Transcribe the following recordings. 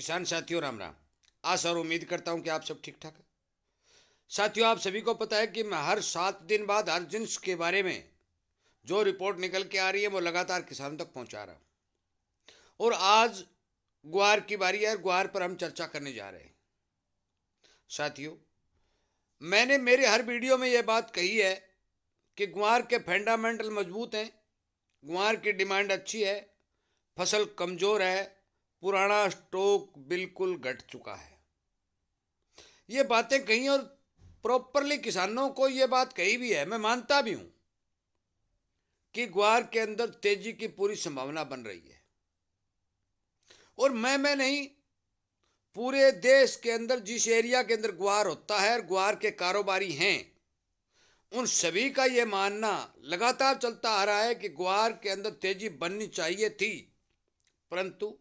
किसान साथियों राम राम। आशा और उम्मीद करता हूं कि आप सब ठीक ठाक है। साथियों, आप सभी को पता है कि मैं हर 7 दिन बाद हर जिन्स के बारे में जो रिपोर्ट निकल के आ रही है वो लगातार किसानों तक पहुंचा रहा हूं। और आज ग्वार की बारी है और ग्वार पर हम चर्चा करने जा रहे हैं। साथियों, मैंने मेरे हर वीडियो में यह बात कही है कि ग्वार के फंडामेंटल मजबूत हैं, ग्वार की डिमांड अच्छी है, फसल कमजोर है, पुराना स्टॉक बिल्कुल घट चुका है। ये बातें कही और प्रॉपरली किसानों को ये बात कही भी है। मैं मानता भी हूं कि ग्वार के अंदर तेजी की पूरी संभावना बन रही है। और मैं नहीं, पूरे देश के अंदर जिस एरिया के अंदर ग्वार होता है और ग्वार के कारोबारी हैं, उन सभी का यह मानना लगातार चलता आ रहा है कि ग्वार के अंदर तेजी बननी चाहिए थी, परंतु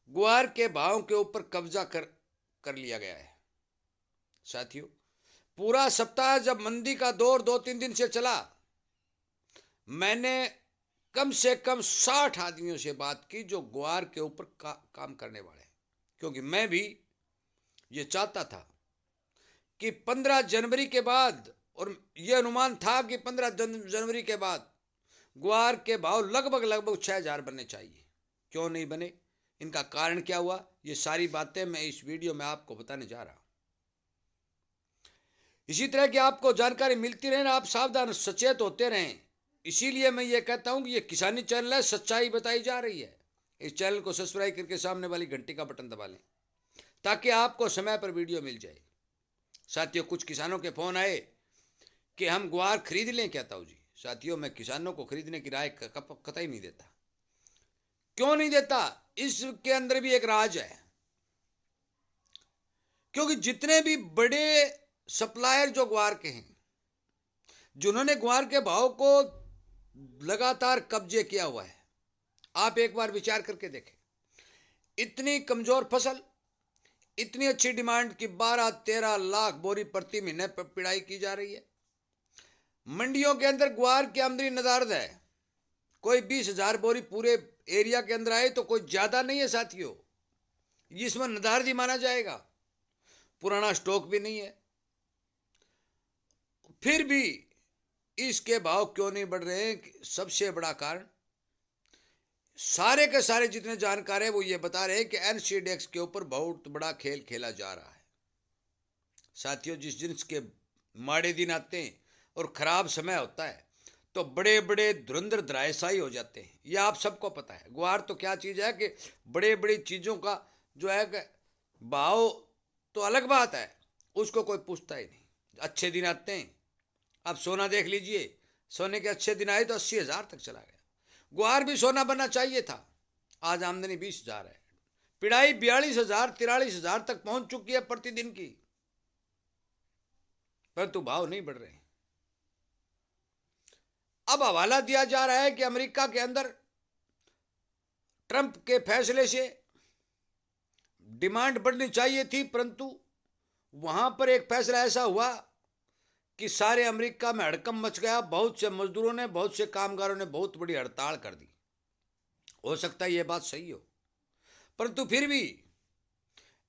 ग्वार के भाव के ऊपर कब्जा कर लिया गया है। साथियों, पूरा सप्ताह जब मंदी का दौर 2-3 दिन से चला, मैंने कम से कम 60 आदमियों से बात की जो ग्वार के ऊपर काम करने वाले हैं, क्योंकि मैं भी ये चाहता था कि 15 जनवरी के बाद, और यह अनुमान था कि 15 जनवरी के बाद ग्वार के भाव लगभग 6,000 बनने चाहिए। क्यों नहीं बने, इनका कारण क्या हुआ, ये सारी बातें मैं इस वीडियो में आपको बताने जा रहा हूं। इसी तरह की आपको जानकारी मिलती रहे ना, आप सावधान सचेत होते रहें। इसीलिए मैं ये कहता हूं कि ये किसानी चैनल है, सच्चाई बताई जा रही है। इस चैनल को सब्सक्राइब करके सामने वाली घंटी का बटन दबा लें ताकि आपको समय पर वीडियो मिल जाए। साथियों, कुछ किसानों के फोन आए कि हम ग्वार खरीद लें क्या ताऊ जी। साथियों, मैं किसानों को खरीदने की राय कतई नहीं देता। क्यों नहीं देता, इसके अंदर भी एक राज है। क्योंकि जितने भी बड़े सप्लायर जो ग्वार के हैं, जिन्होंने ग्वार के भाव को लगातार कब्जे किया हुआ है, आप एक बार विचार करके देखें। इतनी कमजोर फसल, इतनी अच्छी डिमांड की 12-13 लाख बोरी प्रति महीने पर पिड़ाई की जा रही है। मंडियों के अंदर ग्वार की आमदनी नदारद है। कोई 20,000 बोरी पूरे एरिया के अंदर आए तो कोई ज्यादा नहीं है साथियों, इसमें नदारद ही माना जाएगा। पुराना स्टॉक भी नहीं है, फिर भी इसके भाव क्यों नहीं बढ़ रहे हैं? सबसे बड़ा कारण, सारे के सारे जितने जानकार हैं वो ये बता रहे हैं कि एनसीडीएक्स के ऊपर बहुत बड़ा खेल खेला जा रहा है। साथियों, जिस जिन्स के माड़े दिन आते हैं और खराब समय होता है तो बड़े बड़े धुरंधर धराशायी हो जाते हैं। यह आप सबको पता है। ग्वार तो क्या चीज है कि बड़े बड़ी चीजों का जो है भाव तो अलग बात है, उसको कोई पूछता ही नहीं। अच्छे दिन आते हैं, अब सोना देख लीजिए, सोने के अच्छे दिन आए तो 80,000 तक चला गया। ग्वार भी सोना बनना चाहिए था। आज आमदनी 20,000 है, पिड़ाई 42,000-43,000 तक पहुंच चुकी है प्रतिदिन की, परंतु भाव नहीं बढ़ रहे। अब हवाला दिया जा रहा है कि अमेरिका के अंदर ट्रंप के फैसले से डिमांड बढ़नी चाहिए थी, परंतु वहां पर एक फैसला ऐसा हुआ कि सारे अमेरिका में हड़कंप मच गया। बहुत से मजदूरों ने, बहुत से कामगारों ने बहुत बड़ी हड़ताल कर दी। हो सकता है यह बात सही हो, परंतु फिर भी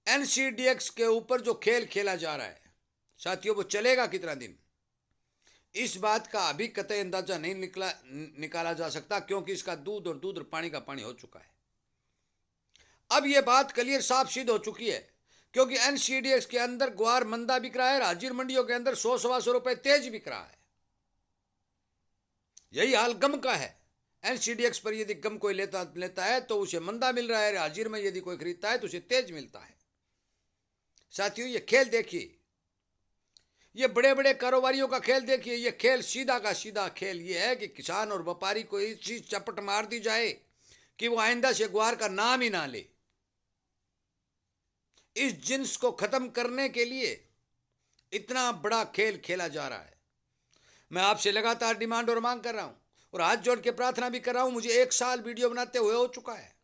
एनसीडीएक्स के ऊपर जो खेल खेला जा रहा है साथियों, वो चलेगा कितना दिन, इस बात का अभी कतई अंदाजा नहीं निकाला जा सकता, क्योंकि इसका दूध और दूध और पानी का पानी हो चुका है। अब यह बात क्लियर साफ सिद्ध हो चुकी है, क्योंकि एनसीडीएक्स के अंदर ग्वार मंदा बिक रहा है, हाजिर मंडियों के अंदर 100-125 रुपए तेज बिक रहा है। यही हाल गम का है। एनसीडीएक्स पर यदि गम कोई लेता है तो उसे मंदा मिल रहा है, हाजिर में यदि कोई खरीदता है तो उसे तेज मिलता है। साथियों, ये खेल देखिए, ये बड़े बड़े कारोबारियों का खेल देखिए। ये खेल सीधा का सीधा खेल ये है कि किसान और व्यापारी को इस चीज चपट मार दी जाए कि वो आइंदा से ग्वार का नाम ही ना ले। इस जिन्स को खत्म करने के लिए इतना बड़ा खेल खेला जा रहा है। मैं आपसे लगातार डिमांड और मांग कर रहा हूं और हाथ जोड़ के प्रार्थना भी कर रहा हूं। मुझे 1 साल वीडियो बनाते हुए हो चुका है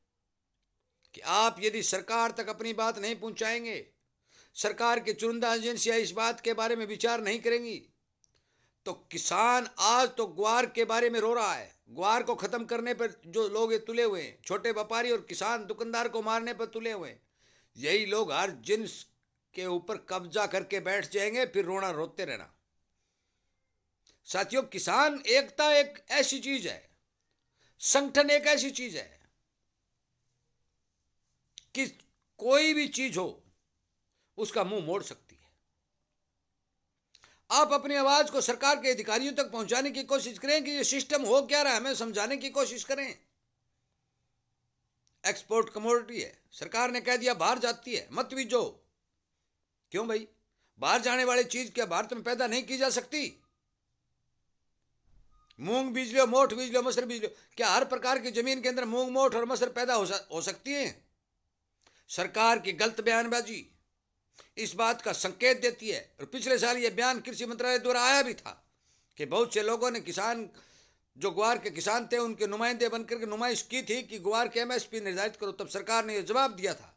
कि आप यदि सरकार तक अपनी बात नहीं पहुंचाएंगे, सरकार की चुनिंदा एजेंसियां इस बात के बारे में विचार नहीं करेंगी, तो किसान आज तो ग्वार के बारे में रो रहा है। ग्वार को खत्म करने पर जो लोग तुले हुए हैं, छोटे व्यापारी और किसान दुकानदार को मारने पर तुले हुए हैं। यही लोग हर जिन्स के ऊपर कब्जा करके बैठ जाएंगे, फिर रोना रोते रहना। साथियों, किसान एकता एक ऐसी चीज है, संगठन एक ऐसी चीज है कि कोई भी चीज हो उसका मुंह मोड़ सकती है। आप अपनी आवाज को सरकार के अधिकारियों तक पहुंचाने की कोशिश करें कि ये सिस्टम हो क्या रहा है, हमें समझाने की कोशिश करें। एक्सपोर्ट कमोडिटी है, सरकार ने कह दिया बाहर जाती है, मत बीजो। क्यों भाई, बाहर जाने वाली चीज क्या भारत में पैदा नहीं की जा सकती? मूंग बीज लो, मोठ बीज लो, मसर बीज लो, क्या हर प्रकार की जमीन के अंदर मूंग, मोठ और मसर पैदा हो सकती है? सरकार की गलत बयानबाजी इस बात का संकेत देती है। और पिछले साल यह बयान कृषि मंत्रालय द्वारा आया भी था कि बहुत से लोगों ने किसान, जो ग्वार के किसान थे, उनके नुमाइंदे बनकर के नुमाइश की थी कि ग्वार के एमएसपी निर्धारित करो। तब सरकार ने यह जवाब दिया था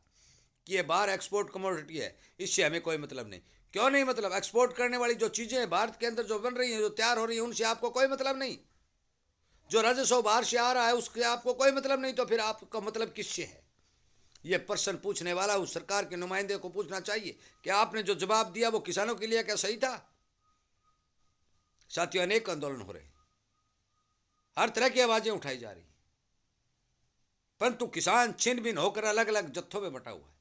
कि यह बाहर एक्सपोर्ट कमोडिटी है, इससे हमें कोई मतलब नहीं। क्यों नहीं मतलब? एक्सपोर्ट करने वाली जो चीजें भारत के अंदर जो बन रही हैं, जो तैयार हो रही हैं, उनसे आपको कोई मतलब नहीं। जो राजस्व बाहर से आ रहा है उससे आपको कोई मतलब नहीं, तो फिर आपका मतलब किससे है? यह प्रश्न पूछने वाला उस सरकार के नुमाइंदे को पूछना चाहिए कि आपने जो जवाब दिया वो किसानों के लिए क्या सही था? साथियों, अनेक आंदोलन हो रहे, हर तरह की आवाजें उठाई जा रही, परंतु किसान छिन्न भिन्न होकर अलग अलग जत्थों में बटा हुआ है,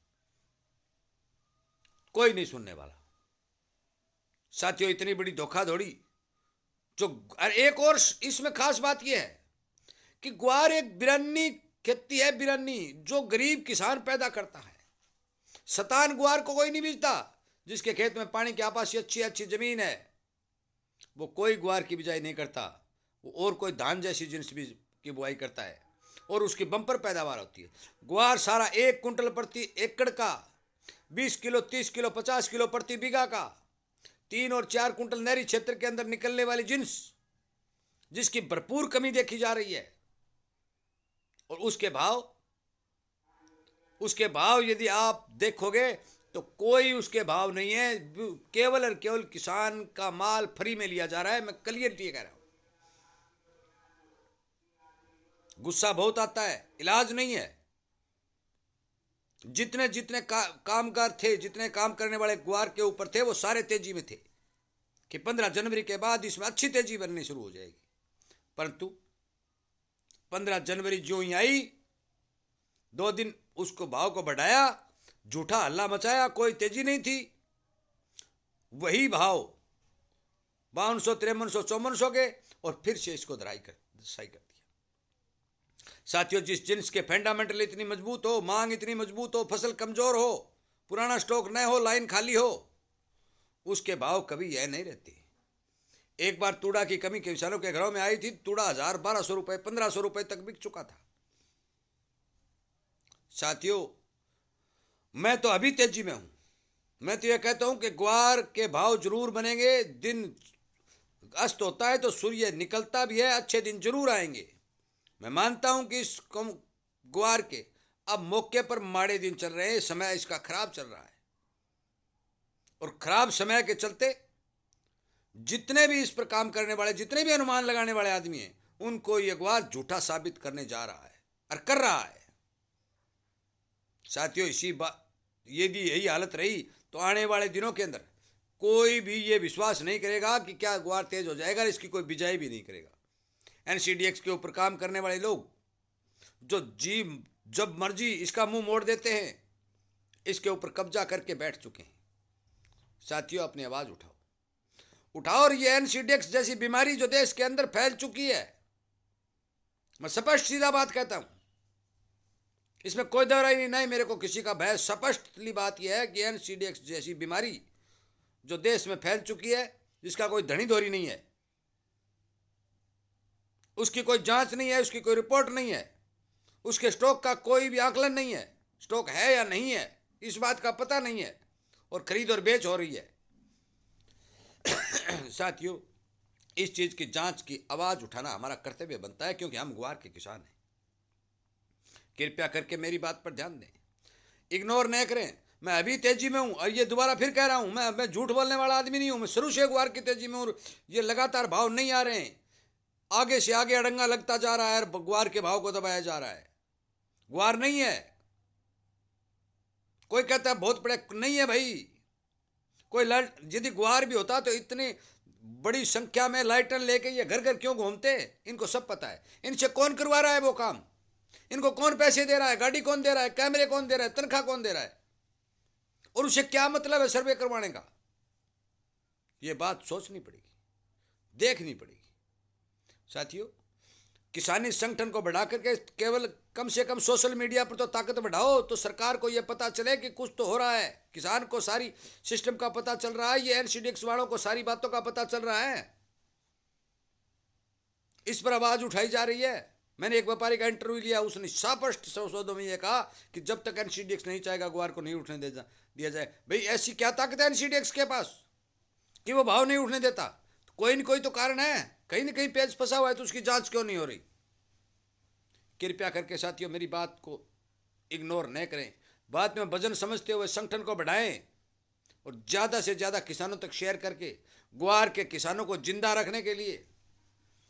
कोई नहीं सुनने वाला। साथियों, इतनी बड़ी धोखाधड़ी जो, एक और इसमें खास बात यह है कि ग्वार एक बिरानी खेती है, बिरानी, जो गरीब किसान पैदा करता है। सतान ग्वार को कोई नहीं बीजता। जिसके खेत में पानी की आपासी अच्छी अच्छी जमीन है, वो कोई ग्वार की बिजाई नहीं करता, वो और कोई धान जैसी जिन्स बीज की बुआई करता है और उसकी बंपर पैदावार होती है। ग्वार सारा 1 कुंटल प्रति एकड़ का, 20 किलो, 30 किलो, 50 किलो प्रति बीघा का, 3 और 4 कुंटल नहरी क्षेत्र के अंदर निकलने वाली जिन्स, जिसकी भरपूर कमी देखी जा रही है। और उसके भाव यदि आप देखोगे तो कोई उसके भाव नहीं है। केवल और केवल किसान का माल फ्री में लिया जा रहा है। मैं क्लियरली कह रहा हूं। गुस्सा बहुत आता है, इलाज नहीं है। जितने जितने कामगार थे, जितने काम करने वाले ग्वार के ऊपर थे, वो सारे तेजी में थे कि 15 जनवरी के बाद इसमें अच्छी तेजी बननी शुरू हो जाएगी। परंतु 15 जनवरी जो ही आई, 2 दिन उसको भाव को बढ़ाया, झूठा हल्ला मचाया, कोई तेजी नहीं थी। वही भाव 5200, 5300, 5400 के, और फिर से इसको दराई कर दिया। साथियों, जिस जिन्स के फंडामेंटल इतनी मजबूत हो, मांग इतनी मजबूत हो, फसल कमजोर हो, पुराना स्टॉक न हो, लाइन खाली हो, उसके भाव कभी यह नहीं रहते। एक बार तूड़ा की कमी किसानों के घरों में आई थी, तूड़ा 1000, 1200 रुपए, 1500 रुपए तक बिक चुका था। साथियों, मैं तो अभी तेजी में हूं। मैं तो यह कहता हूं कि ग्वार के भाव जरूर बनेंगे। दिन अस्त होता है तो सूर्य निकलता भी है, अच्छे दिन जरूर आएंगे। मैं मानता हूं कि इस ग्वार के अब मौके पर माड़े दिन चल रहे हैं, समय इसका खराब चल रहा है। और खराब समय के चलते जितने भी इस पर काम करने वाले, जितने भी अनुमान लगाने वाले आदमी हैं, उनको यह ग्वार झूठा साबित करने जा रहा है और कर रहा है। साथियों, इसी बात, यदि यही हालत रही तो आने वाले दिनों के अंदर कोई भी ये विश्वास नहीं करेगा कि क्या ग्वार तेज हो जाएगा, इसकी कोई बिजाई भी नहीं करेगा। एनसीडीएक्स के ऊपर काम करने वाले लोग जो जब मर्जी इसका मुंह मोड़ देते हैं, इसके ऊपर कब्जा करके बैठ चुके हैं। साथियों, अपनी आवाज उठाओ। और ये एनसीडीएक्स जैसी बीमारी जो देश के अंदर फैल चुकी है, मैं स्पष्ट सीधा बात कहता हूं, इसमें कोई दोहराई नहीं। मेरे को किसी का भय, स्पष्टली बात यह है कि एनसीडीएक्स जैसी बीमारी जो देश में फैल चुकी है, जिसका कोई धनी धोरी नहीं है, उसकी कोई जांच नहीं है, उसकी कोई रिपोर्ट नहीं है, उसके स्टॉक का कोई भी आकलन नहीं है, स्टॉक है या नहीं है इस बात का पता नहीं है, और खरीद और बेच हो रही है। साथियों, इस चीज की जांच की आवाज उठाना हमारा कर्तव्य बनता है, क्योंकि हम ग्वार के किसान हैं। कृपया करके मेरी बात पर ध्यान दें, इग्नोर न करें। मैं अभी तेजी में हूं, और ये दोबारा फिर कह रहा हूं, मैं झूठ बोलने वाला आदमी नहीं हूं। मैं शुरू से ग्वार की तेजी में, और ये लगातार भाव नहीं आ रहे हैं, आगे से आगे अड़ंगा लगता जा रहा है और ग्वार के भाव को दबाया जा रहा है। ग्वार नहीं है, कोई कहता है बहुत बड़े, नहीं है भाई। कोई यदि गुहार भी होता तो इतनी बड़ी संख्या में लाइटन लेके ये घर घर क्यों घूमते? इनको सब पता है। इनसे कौन करवा रहा है वो काम? इनको कौन पैसे दे रहा है? गाड़ी कौन दे रहा है? कैमरे कौन दे रहा है? तनख्वाह कौन दे रहा है? और उसे क्या मतलब है सर्वे करवाने का? ये बात सोचनी पड़ेगी, देखनी पड़ेगी। साथियों, किसानी संगठन को बढ़ा करके केवल कम से कम सोशल मीडिया पर तो ताकत बढ़ाओ, तो सरकार को यह पता चले कि कुछ तो हो रहा है। किसान को सारी सिस्टम का पता चल रहा है, ये एनसीडीएक्स वालों को सारी बातों का पता चल रहा है। इस पर आवाज उठाई जा रही है। मैंने एक व्यापारी का इंटरव्यू लिया, उसने स्पष्ट शब्दों में यह कहा कि जब तक एनसीडीएक्स नहीं चाहेगा गुआर को नहीं उठने दिया जाए। भाई ऐसी क्या ताकत है एनसीडीएक्स के पास कि वो भाव नहीं उठने देता? तो कोई न कोई तो कारण है, कहीं ना कहीं पेज फंसा हुआ है, तो उसकी जांच क्यों नहीं हो रही? कृपया करके साथियों मेरी बात को इग्नोर न करें, बात में वजन समझते हुए संगठन को बढ़ाएं और ज्यादा से ज्यादा किसानों तक शेयर करके ग्वार के किसानों को जिंदा रखने के लिए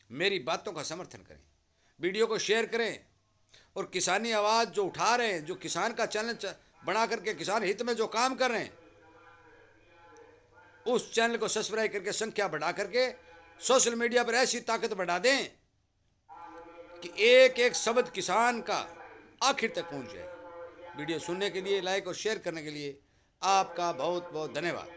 मेरी बातों का समर्थन करें। वीडियो को शेयर करें और किसानी आवाज जो उठा रहे हैं, जो किसान का चैनल बना करके किसान हित में जो काम कर रहे हैं, उस चैनल को सब्सक्राइब करके संख्या बढ़ा करके सोशल मीडिया पर ऐसी ताकत बढ़ा दें कि एक एक शब्द किसान का आखिर तक पहुंच जाए। वीडियो सुनने के लिए, लाइक और शेयर करने के लिए आपका बहुत बहुत धन्यवाद।